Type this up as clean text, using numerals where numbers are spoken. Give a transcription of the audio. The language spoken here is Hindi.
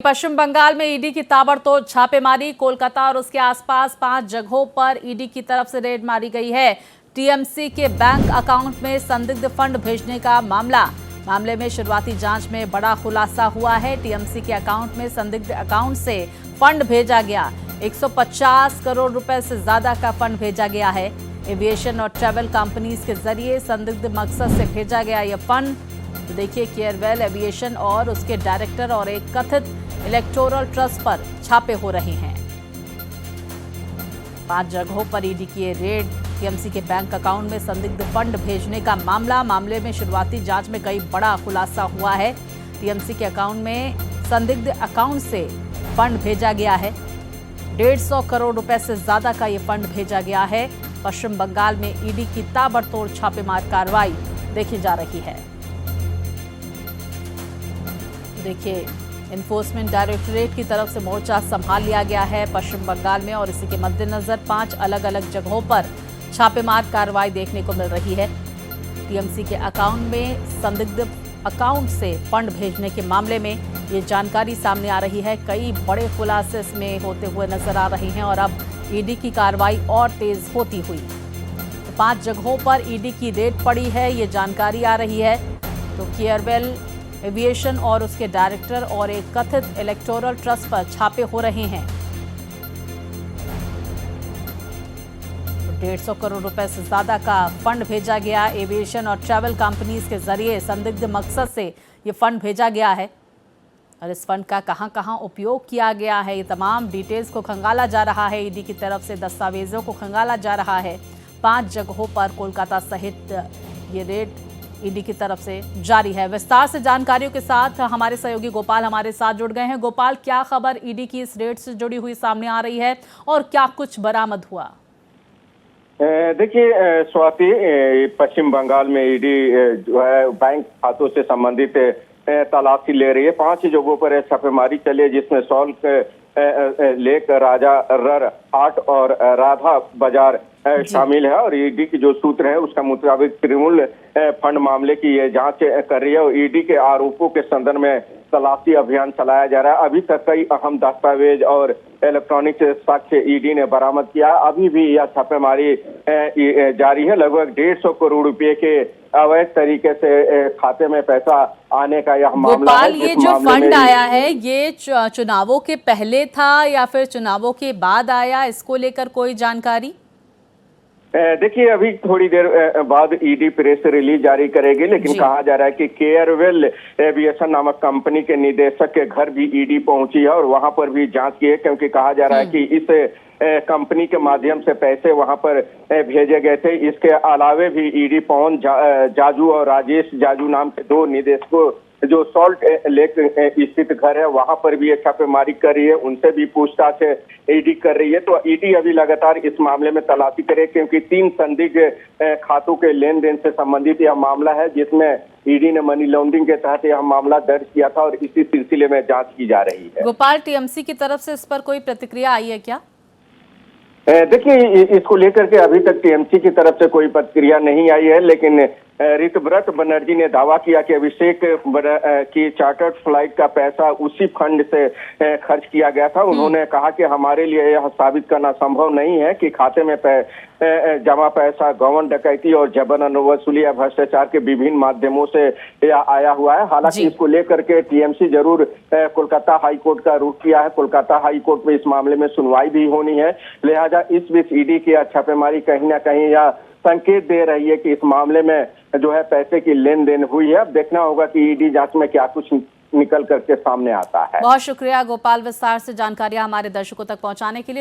पश्चिम बंगाल में ईडी की ताबड़तोड़ छापेमारी। कोलकाता और उसके आसपास 5 जगहों पर ईडी की तरफ से रेड मारी गई है। टीएमसी के बैंक अकाउंट में संदिग्ध फंड भेजने का मामले में शुरुआती जांच में बड़ा खुलासा हुआ है। टीएमसी के अकाउंट में संदिग्ध अकाउंट से फंड भेजा गया। 150 करोड़ रुपए से ज्यादा का फंड भेजा गया है। एविएशन और ट्रैवल कंपनीज के जरिए संदिग्ध मकसद से भेजा गया यह फंड। तो देखिए, केयरवेल एविएशन और उसके डायरेक्टर और एक कथित इलेक्टोरल ट्रस्ट पर छापे हो रहे हैं। 5 जगहों पर ईडी की रेड। टीएमसी के बैंक अकाउंट में संदिग्ध फंड भेजने का मामले में शुरुआती जांच में कई बड़ा खुलासा हुआ है। टीएमसी के अकाउंट में संदिग्ध अकाउंट से फंड भेजा गया है। 150 करोड़ रुपए से ज्यादा का ये फंड भेजा गया है। पश्चिम बंगाल में ईडी की ताबड़तोड़ छापेमार कार्रवाई देखी जा रही है। देखिए, एनफोर्समेंट डायरेक्टोरेट की तरफ से मोर्चा संभाल लिया गया है पश्चिम बंगाल में, और इसी के मद्देनजर 5 अलग अलग जगहों पर छापेमार कार्रवाई देखने को मिल रही है। टीएमसी के अकाउंट में संदिग्ध अकाउंट से फंड भेजने के मामले में ये जानकारी सामने आ रही है। कई बड़े खुलासे इसमें होते हुए नजर आ रहे हैं और अब ईडी की कार्रवाई और तेज होती हुई। तो 5 जगहों पर ईडी की रेड पड़ी है, ये जानकारी आ रही है। तो केयरवेल एविएशन और उसके डायरेक्टर और एक कथित इलेक्टोरल ट्रस्ट पर छापे हो रहे हैं। 150 करोड़ रुपए से ज्यादा का फंड भेजा गया। एविएशन और ट्रैवल कंपनीज के जरिए संदिग्ध मकसद से ये फंड भेजा गया है और इस फंड का कहां-कहां उपयोग किया गया है, ये तमाम डिटेल्स को खंगाला जा रहा है। ईडी की तरफ से दस्तावेजों को खंगाला जा रहा है। 5 जगहों पर कोलकाता सहित ये रेड ईडी की तरफ से जारी है। विस्तार से जानकारियों के साथ हमारे सहयोगी गोपाल हमारे साथ जुड़ गए हैं। गोपाल, क्या खबर ईडी की इस रेड से जुड़ी हुई सामने आ रही है और क्या कुछ बरामद हुआ? देखिए स्वाति, पश्चिम बंगाल में ईडी जो है बैंक खातों से संबंधित तलाशी ले रही है। 5 जगहों पर छापेमारी चली है, जिसमें सॉल्ट लेक, राजा रर हाट और राधा बाजार शामिल है। और ईडी की जो सूत्र है उसका मुताबिक तृणमूल फंड मामले की ये जांच कर रही है और ईडी के आरोपों के संदर्भ में तलाशी अभियान चलाया जा रहा है। अभी तक कई अहम दस्तावेज और इलेक्ट्रॉनिक साक्ष्य ईडी ने बरामद किया। अभी भी यह छापेमारी जारी है। लगभग 150 करोड़ रुपए के अवैध तरीके से खाते में पैसा आने का यह मामला है। ये जो फंड आया है, ये चुनावों के पहले था या फिर चुनावों के बाद आया, इसको लेकर कोई जानकारी? देखिए, अभी थोड़ी देर बाद ईडी प्रेस रिलीज जारी करेगी, लेकिन कहा जा रहा है कि केयरवेल एविएशन नामक कंपनी के निदेशक के घर भी ईडी पहुंची है और वहां पर भी जांच की है, क्योंकि कहा जा रहा है कि इस कंपनी के माध्यम से पैसे वहां पर भेजे गए थे। इसके अलावे भी ईडी पवन जाजू और राजेश जाजू नाम के 2 निदेशकों जो सॉल्ट लेक स्थित घर है वहां पर भी छापेमारी कर रही है, उनसे भी पूछताछ ईडी कर रही है। तो ईडी अभी लगातार इस मामले में तलाशी करे, क्योंकि 3 संदिग्ध खातों के लेन देन से संबंधित यह मामला है, जिसमें ईडी ने मनी लॉन्ड्रिंग के तहत यह मामला दर्ज किया था और इसी सिलसिले में जांच की जा रही है। गोपाल, टीएमसी की तरफ से इस पर कोई प्रतिक्रिया आई है क्या? देखिए, इसको लेकर के अभी तक टीएमसी की तरफ से कोई प्रतिक्रिया नहीं आई है, लेकिन ऋतव्रत बनर्जी ने दावा किया कि अभिषेक की चार्टर्ड फ्लाइट का पैसा उसी फंड से खर्च किया गया था। उन्होंने कहा कि हमारे लिए यह साबित करना संभव नहीं है कि खाते में जमा पैसा गबन, डकैती और जबरन वसूली या भ्रष्टाचार के विभिन्न माध्यमों से आया हुआ है। हालांकि इसको लेकर के टीएमसी जरूर कोलकाता हाई कोर्ट का रुख किया है। कोलकाता हाई कोर्ट में इस मामले में सुनवाई भी होनी है। लिहाजा इस बीच ईडी की छापेमारी कहीं ना कहीं या संकेत दे रही है कि इस मामले में जो है पैसे की लेन देन हुई है। अब देखना होगा कि ईडी जांच में क्या कुछ निकल करके सामने आता है। बहुत शुक्रिया गोपाल, विस्तार से जानकारियां हमारे दर्शकों तक पहुंचाने के लिए।